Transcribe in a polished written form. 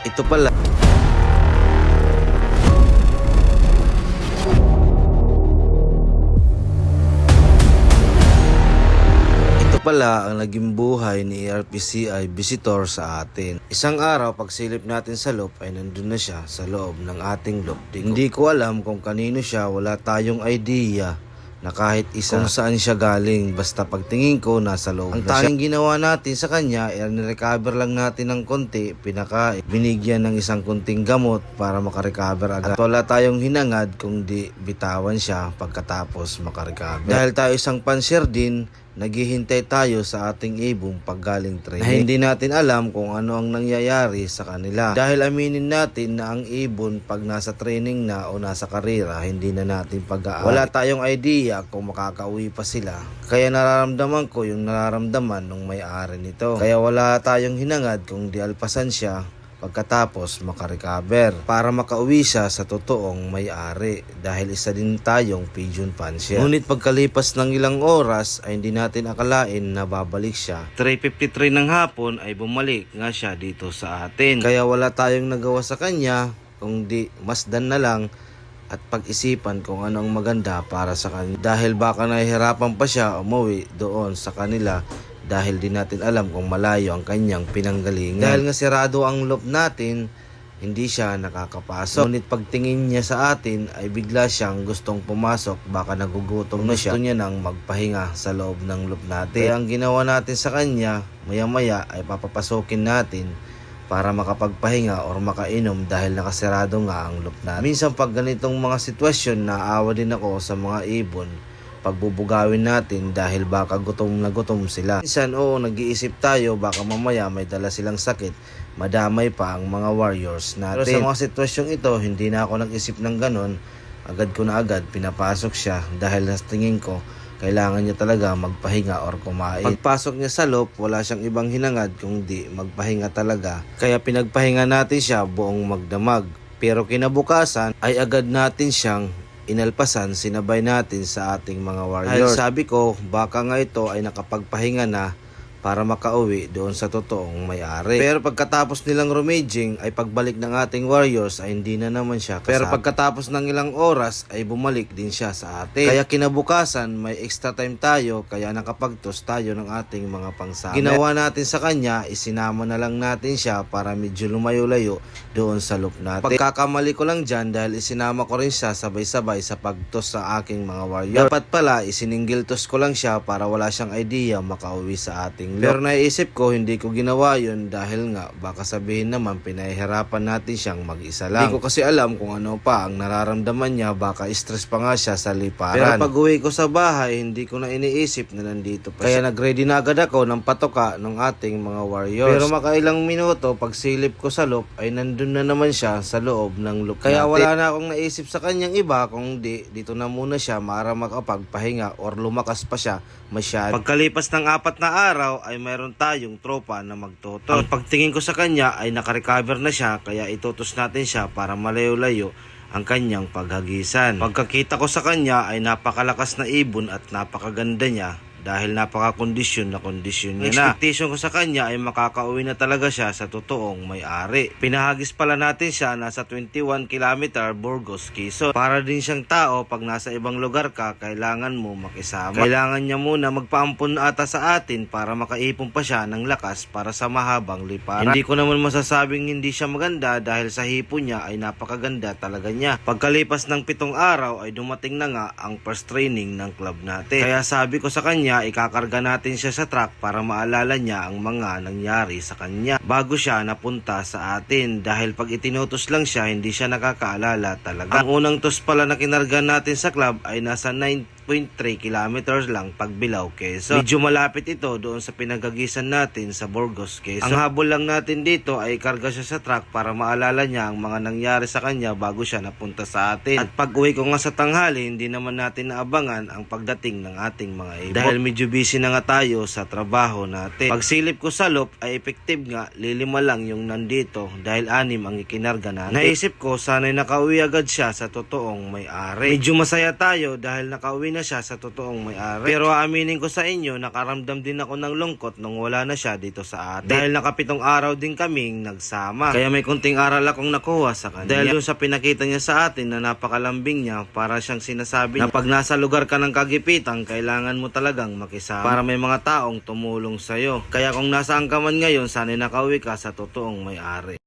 Ito pala ang naging buhay ni ARPCI visitor sa atin. Isang araw pagsilip natin sa loop ay nandun na siya sa loob ng ating loop. Hindi ko alam kung kanino siya, wala tayong idea na kahit isa kung saan siya galing, basta pagtingin ko nasa loob na siya. Ang tanging ginawa natin sa kanya ay nirecover lang natin ng konti, pinakain, binigyan ng isang kunting gamot para makarecover agad. At wala tayong hinangad kung di bitawan siya pagkatapos makarecover. Dahil tayo isang panser din, naghihintay tayo sa ating ibong paggaling training na hindi natin alam kung ano ang nangyayari sa kanila. Dahil aminin natin na ang ibon pag nasa training na o nasa karera, hindi na natin pag-aari. Wala tayong idea kung makakauwi pa sila. Kaya nararamdaman ko yung nararamdaman ng may-ari nito. Kaya wala tayong hinangad kung di alpasan siya pagkatapos makarecover para makauwi siya sa totoong may-ari dahil isa din tayong pigeon fan siya. Ngunit pagkalipas ng ilang oras ay hindi natin akalain na babalik siya. 3:53 ng hapon ay bumalik nga siya dito sa atin. Kaya wala tayong nagawa sa kanya kung di masdan na lang at pag-isipan kung ano ang maganda para sa kanya. Dahil baka nahihirapan pa siya umuwi doon sa kanila dahil di natin alam kung malayo ang kanyang pinanggalingan. Dahil nga sirado ang loop natin, hindi siya nakakapasok. Ngunit pagtingin niya sa atin ay bigla siyang gustong pumasok, baka nagugutom na siya. Gusto niya nang magpahinga sa loob ng loop natin. Kaya ang ginawa natin sa kanya, maya-maya ay papapasokin natin para makapagpahinga or makainom dahil nakasirado nga ang loop natin. Minsan pag ganitong mga sitwasyon, naawa din ako sa mga ibon pagbubugawin natin dahil baka gutom na gutom sila. Minsan nag-iisip tayo baka mamaya may dala silang sakit, madamay pa ang mga warriors natin. Pero sa mga sitwasyong ito, hindi na ako nag-isip ng ganon. Agad ko na agad pinapasok siya dahil sa tingin ko kailangan niya talaga magpahinga or kumain. Pagpasok niya sa loop, wala siyang ibang hinangad kundi magpahinga talaga. Kaya pinagpahinga natin siya buong magdamag. Pero kinabukasan ay agad natin siyang inalpasan, sinabay natin sa ating mga warriors. Dahil sabi ko, baka nga ito ay nakapagpahinga na para makauwi doon sa totoong may-ari. Pero pagkatapos nilang rumaging ay pagbalik ng ating warriors ay hindi na naman siya kasama. Pero pagkatapos ng ilang oras ay bumalik din siya sa atin. Kaya kinabukasan may extra time tayo, kaya nakapagtos tayo ng ating mga pangsamit. Ginawa natin sa kanya, isinama na lang natin siya para medyo lumayo-layo doon sa loop natin. Pagkakamali ko lang dyan dahil isinama ko rin siya sabay-sabay sa pagtos sa aking mga warriors. Dapat pala isiningil tos ko lang siya para wala siyang idea makauwi sa ating loop. Pero naisip ko hindi ko ginawa yun dahil nga baka sabihin naman pinahihirapan natin siyang mag-isa lang. Hindi ko kasi alam kung ano pa ang nararamdaman niya, baka stress pa nga siya sa liparan. Pero pag uwi ko sa bahay, hindi ko na iniisip na nandito pa siya. Kaya nag-ready na agad ako ng patoka ng ating mga warriors. Pero makailang minuto pagsilip ko sa loop ay nandun na naman siya sa loob ng loop. Kaya wala na akong naisip sa kanyang iba kung di dito na muna siya para makapagpahinga or lumakas pa siya masyado. Pagkalipas ng 4 na araw ay mayroon tayong tropa na magtotos. Ang pagtingin ko sa kanya ay nakarecover na siya, kaya itutos natin siya para malayo-layo ang kanyang paghagisan. Pagkakita ko sa kanya ay napakalakas na ibon at napakaganda niya dahil napaka-kondisyon na kondisyon niya na. Expectation ko sa kanya ay makakauwi na talaga siya sa totoong may-ari. Pinahagis pala natin siya nasa 21 km Burgos, Quezon. Para din siyang tao, pag nasa ibang lugar ka, kailangan mo makisama. Kailangan niya muna magpaampon ata sa atin para makaipon pa siya ng lakas para sa mahabang liparan. Hindi ko naman masasabing hindi siya maganda dahil sa hipon niya ay napakaganda talaga niya. Pagkalipas ng 7 araw ay dumating na nga ang first training ng club natin. Kaya sabi ko sa kanya, ikakarga natin siya sa truck para maalala niya ang mga nangyari sa kanya bago siya napunta sa atin, dahil pag itinutos lang siya hindi siya nakakaalala talaga. Ang unang tos pala na kinarga natin sa club ay nasa 9.3 kilometers lang Pagbilao, Quezon. Medyo malapit ito doon sa pinagagisan natin sa Burgos, Quezon. Ang habol lang natin dito ay karga siya sa truck para maalala niya ang mga nangyari sa kanya bago siya napunta sa atin. At pag uwi ko nga sa tanghali, hindi naman natin naabangan ang pagdating ng ating mga ibon dahil medyo busy na nga tayo sa trabaho natin. Pagsilip ko sa loop ay effective nga, 5 lang yung nandito dahil 6 ang ikinarga natin. Naisip ko sana'y nakauwi agad siya sa totoong may-ari. Medyo masaya tayo dahil nakauwi na siya sa totoong may-ari. Pero aaminin ko sa inyo, nakaramdam din ako ng lungkot nung wala na siya dito sa atin. Dahil nakapitong araw din kaming nagsama. Kaya may kunting aral akong nakuha sa kanya. Dahil doon sa pinakita niya sa atin na napakalambing niya, para siyang sinasabi na pag nasa lugar ka ng kagipitan, kailangan mo talagang makisama para may mga taong tumulong sa'yo. Kaya kung nasaan ka man ngayon, sana nakauwi ka sa totoong may-ari.